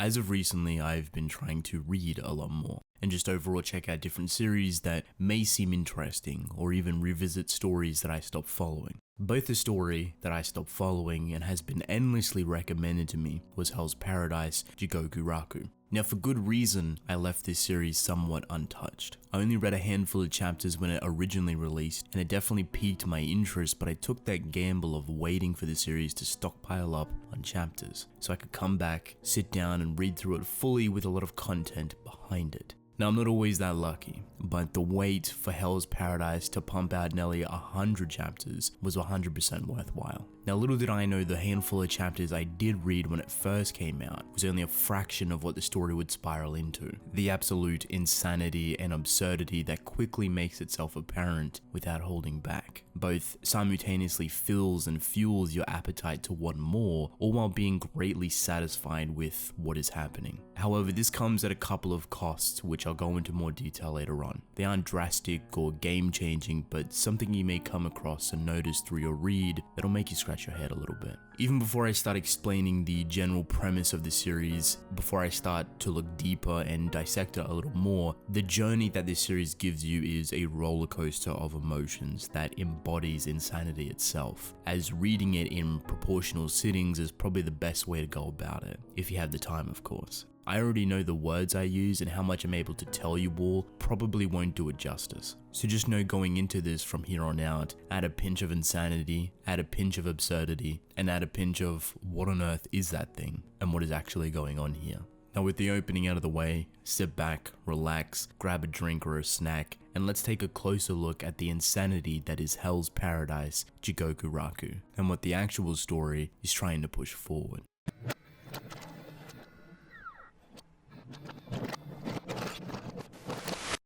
As of recently, I've been trying to read a lot more and just overall check out different series that may seem interesting or even revisit stories that I stopped following. Both the story that I stopped following and has been endlessly recommended to me was Hell's Paradise Jigoku Raku. Now, for good reason, I left this series somewhat untouched. I only read a handful of chapters when it originally released, and it definitely piqued my interest, but I took that gamble of waiting for the series to stockpile up on chapters, so I could come back, sit down, and read through it fully with a lot of content behind it. Now, I'm not always that lucky, but the wait for Hell's Paradise to pump out nearly 100 chapters was 100% worthwhile. Now, little did I know the handful of chapters I did read when it first came out was only a fraction of what the story would spiral into. The absolute insanity and absurdity that quickly makes itself apparent without holding back. Both simultaneously fills and fuels your appetite to want more, all while being greatly satisfied with what is happening. However, this comes at a couple of costs, which I'll go into more detail later on. They aren't drastic or game-changing, but something you may come across and notice through your read that'll make you scratch your head a little bit. Even before I start explaining the general premise of the series, before I start to look deeper and dissect it a little more, the journey that this series gives you is a roller coaster of emotions that embodies insanity itself, as reading it in proportional sittings is probably the best way to go about it, if you have the time, of course. I already know the words I use, and how much I'm able to tell you all probably won't do it justice. So just know going into this from here on out, add a pinch of insanity, add a pinch of absurdity, and add a pinch of what on earth is that thing, and what is actually going on here. Now, with the opening out of the way, sit back, relax, grab a drink or a snack, and let's take a closer look at the insanity that is Hell's Paradise Jigoku Raku, and what the actual story is trying to push forward.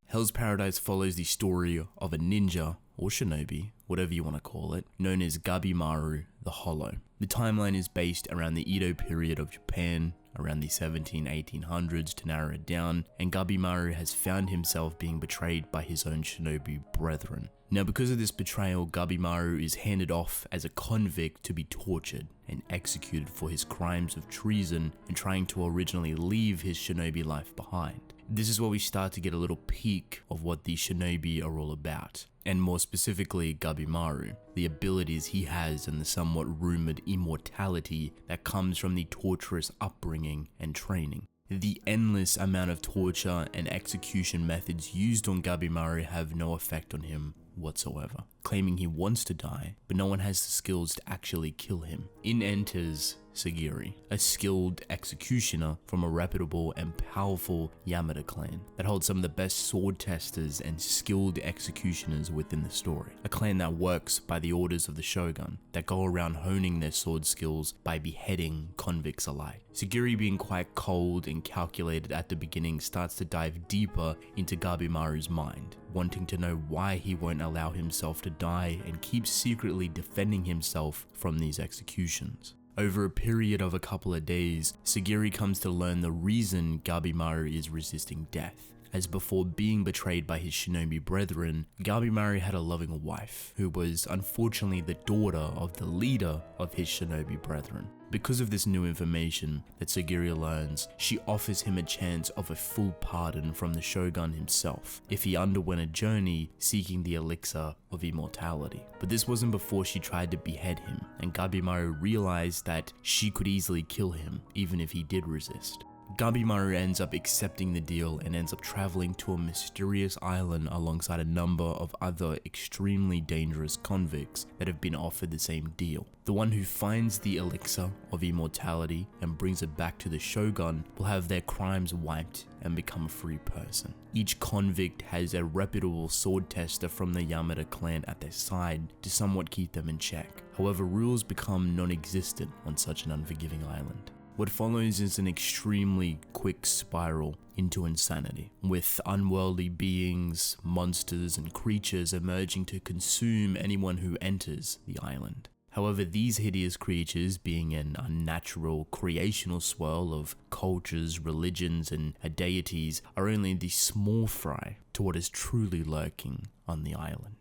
Hell's Paradise follows the story of a ninja, or shinobi, whatever you want to call it, known as Gabimaru the Hollow. The timeline is based around the Edo period of Japan, around the 1800s to narrow it down, and Gabimaru has found himself being betrayed by his own shinobi brethren. Now, because of this betrayal, Gabimaru is handed off as a convict to be tortured and executed for his crimes of treason and trying to originally leave his shinobi life behind. This is where we start to get a little peek of what the shinobi are all about, and more specifically Gabimaru, the abilities he has and the somewhat rumored immortality that comes from the torturous upbringing and training. The endless amount of torture and execution methods used on Gabimaru have no effect on him whatsoever, claiming he wants to die, but no one has the skills to actually kill him. In enters Sagiri, a skilled executioner from a reputable and powerful Yamada clan that holds some of the best sword testers and skilled executioners within the story. A clan that works by the orders of the shogun, that go around honing their sword skills by beheading convicts alike. Sagiri, being quite cold and calculated at the beginning, starts to dive deeper into Gabimaru's mind, wanting to know why he won't allow himself to die and keeps secretly defending himself from these executions. Over a period of a couple of days, Sagiri comes to learn the reason Gabimaru is resisting death, as before being betrayed by his shinobi brethren, Gabimaru had a loving wife, who was unfortunately the daughter of the leader of his shinobi brethren. Because of this new information that Sagiri learns, she offers him a chance of a full pardon from the shogun himself if he underwent a journey seeking the elixir of immortality. But this wasn't before she tried to behead him, and Gabimaru realized that she could easily kill him even if he did resist. Gabimaru ends up accepting the deal and ends up traveling to a mysterious island alongside a number of other extremely dangerous convicts that have been offered the same deal. The one who finds the elixir of immortality and brings it back to the shogun will have their crimes wiped and become a free person. Each convict has a reputable sword tester from the Yamada clan at their side to somewhat keep them in check. However, rules become non-existent on such an unforgiving island. What follows is an extremely quick spiral into insanity, with unworldly beings, monsters, and creatures emerging to consume anyone who enters the island. However, these hideous creatures, being an unnatural creational swirl of cultures, religions, and deities, are only the small fry to what is truly lurking on the island.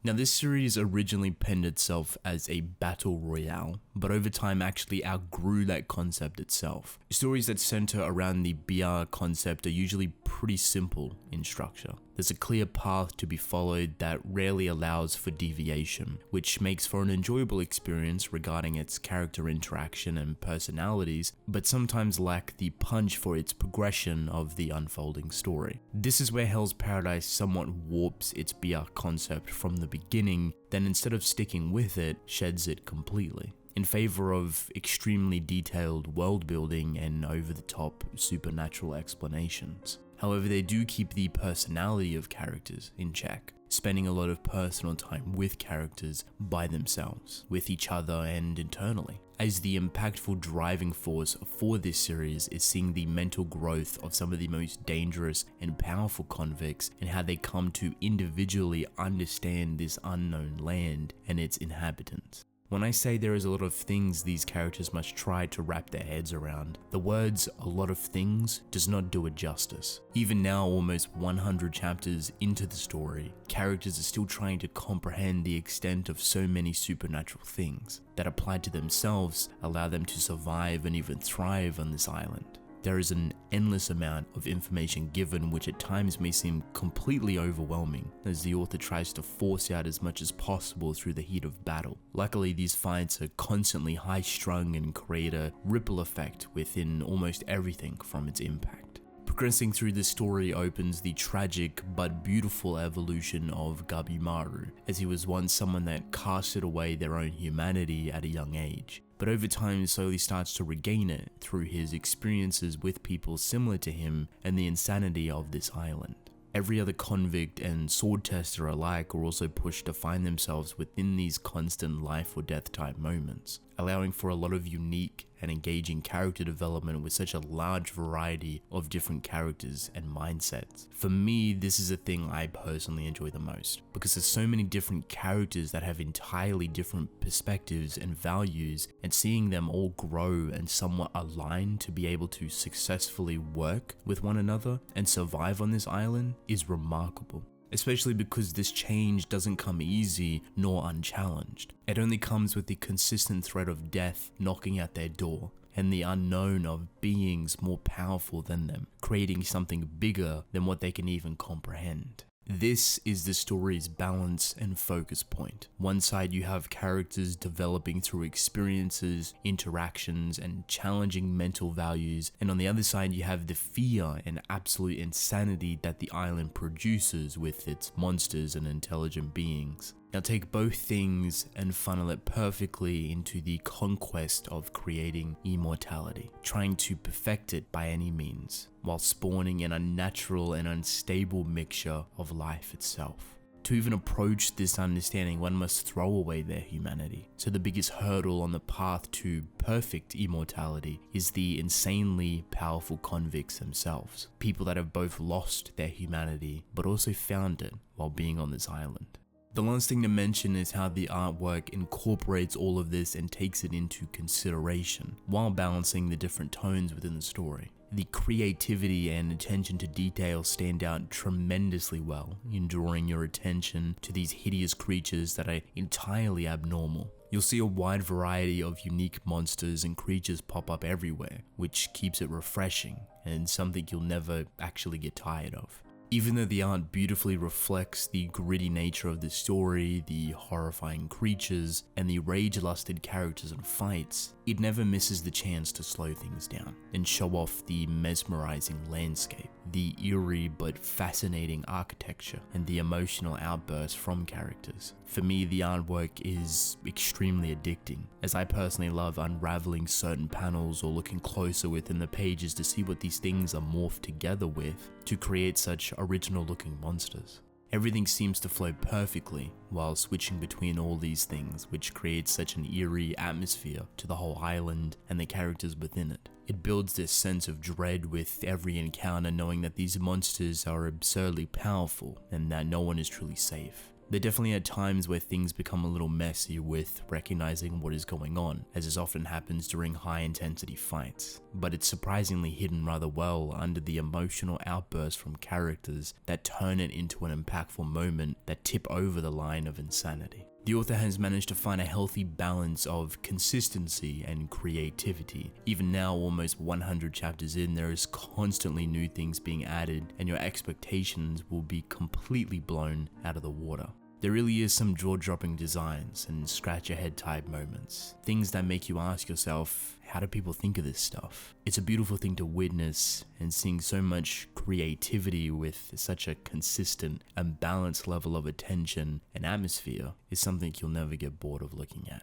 Now, this series originally penned itself as a battle royale, but over time actually outgrew that concept itself. Stories that center around the BR concept are usually pretty simple in structure. There's a clear path to be followed that rarely allows for deviation, which makes for an enjoyable experience regarding its character interaction and personalities, but sometimes lack the punch for its progression of the unfolding story. This is where Hell's Paradise somewhat warps its BR concept from the beginning, then instead of sticking with it, sheds it completely, in favor of extremely detailed world building and over-the-top supernatural explanations. However, they do keep the personality of characters in check, spending a lot of personal time with characters by themselves, with each other and internally, as the impactful driving force for this series is seeing the mental growth of some of the most dangerous and powerful convicts and how they come to individually understand this unknown land and its inhabitants. When I say there is a lot of things these characters must try to wrap their heads around, the words "a lot of things" does not do it justice. Even now, almost 100 chapters into the story, characters are still trying to comprehend the extent of so many supernatural things that, applied to themselves, allow them to survive and even thrive on this island. There is an endless amount of information given, which at times may seem completely overwhelming as the author tries to force out as much as possible through the heat of battle. Luckily, these fights are constantly high-strung and create a ripple effect within almost everything from its impact. Progressing through the story opens the tragic but beautiful evolution of Gabimaru, as he was once someone that casted away their own humanity at a young age, but over time slowly starts to regain it through his experiences with people similar to him and the insanity of this island. Every other convict and sword tester alike are also pushed to find themselves within these constant life or death type moments, allowing for a lot of unique and engaging character development with such a large variety of different characters and mindsets. For me, this is a thing I personally enjoy the most, because there's so many different characters that have entirely different perspectives and values, and seeing them all grow and somewhat align to be able to successfully work with one another and survive on this island is remarkable. Especially because this change doesn't come easy nor unchallenged. It only comes with the consistent threat of death knocking at their door, and the unknown of beings more powerful than them, creating something bigger than what they can even comprehend. This is the story's balance and focus point. One side you have characters developing through experiences, interactions, and challenging mental values, and on the other side you have the fear and absolute insanity that the island produces with its monsters and intelligent beings. Now take both things and funnel it perfectly into the conquest of creating immortality, trying to perfect it by any means, while spawning an unnatural and unstable mixture of life itself. To even approach this understanding, one must throw away their humanity. So the biggest hurdle on the path to perfect immortality is the insanely powerful convicts themselves, people that have both lost their humanity but also found it while being on this island. The last thing to mention is how the artwork incorporates all of this and takes it into consideration, while balancing the different tones within the story. The creativity and attention to detail stand out tremendously well in drawing your attention to these hideous creatures that are entirely abnormal. You'll see a wide variety of unique monsters and creatures pop up everywhere, which keeps it refreshing and something you'll never actually get tired of. Even though the art beautifully reflects the gritty nature of the story, the horrifying creatures, and the rage-lusted characters and fights, it never misses the chance to slow things down and show off the mesmerizing landscape, the eerie but fascinating architecture, and the emotional outbursts from characters. For me, the artwork is extremely addicting, as I personally love unraveling certain panels or looking closer within the pages to see what these things are morphed together with to create such original looking monsters. Everything seems to flow perfectly while switching between all these things, which creates such an eerie atmosphere to the whole island and the characters within it. It builds this sense of dread with every encounter, knowing that these monsters are absurdly powerful and that no one is truly safe. There definitely are times where things become a little messy with recognizing what is going on, as this often happens during high intensity fights, but it's surprisingly hidden rather well under the emotional outbursts from characters that turn it into an impactful moment that tip over the line of insanity. The author has managed to find a healthy balance of consistency and creativity. Even now, almost 100 chapters in, there is constantly new things being added, and your expectations will be completely blown out of the water. There really is some jaw-dropping designs and scratch-your-head type moments. Things that make you ask yourself, how do people think of this stuff? It's a beautiful thing to witness, and seeing so much creativity with such a consistent and balanced level of attention and atmosphere is something you'll never get bored of looking at.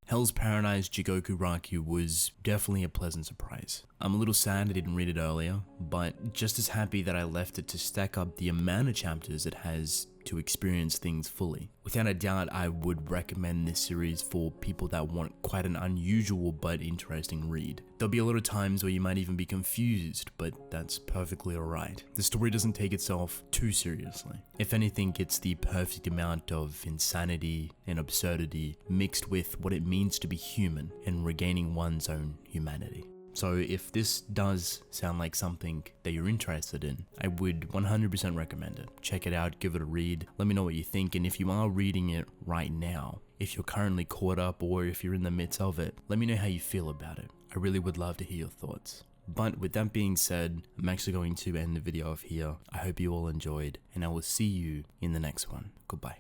Hell's Paradise Jigoku Raku was definitely a pleasant surprise. I'm a little sad I didn't read it earlier, but just as happy that I left it to stack up the amount of chapters it has to experience things fully. Without a doubt, I would recommend this series for people that want quite an unusual but interesting read. There'll be a lot of times where you might even be confused, but that's perfectly alright. The story doesn't take itself too seriously. If anything, it's the perfect amount of insanity and absurdity mixed with what it means to be human and regaining one's own humanity. So if this does sound like something that you're interested in, I would 100% recommend it. Check it out, give it a read, let me know what you think, and if you are reading it right now, if you're currently caught up or if you're in the midst of it, let me know how you feel about it. I really would love to hear your thoughts. But with that being said, I'm actually going to end the video off here. I hope you all enjoyed, and I will see you in the next one. Goodbye.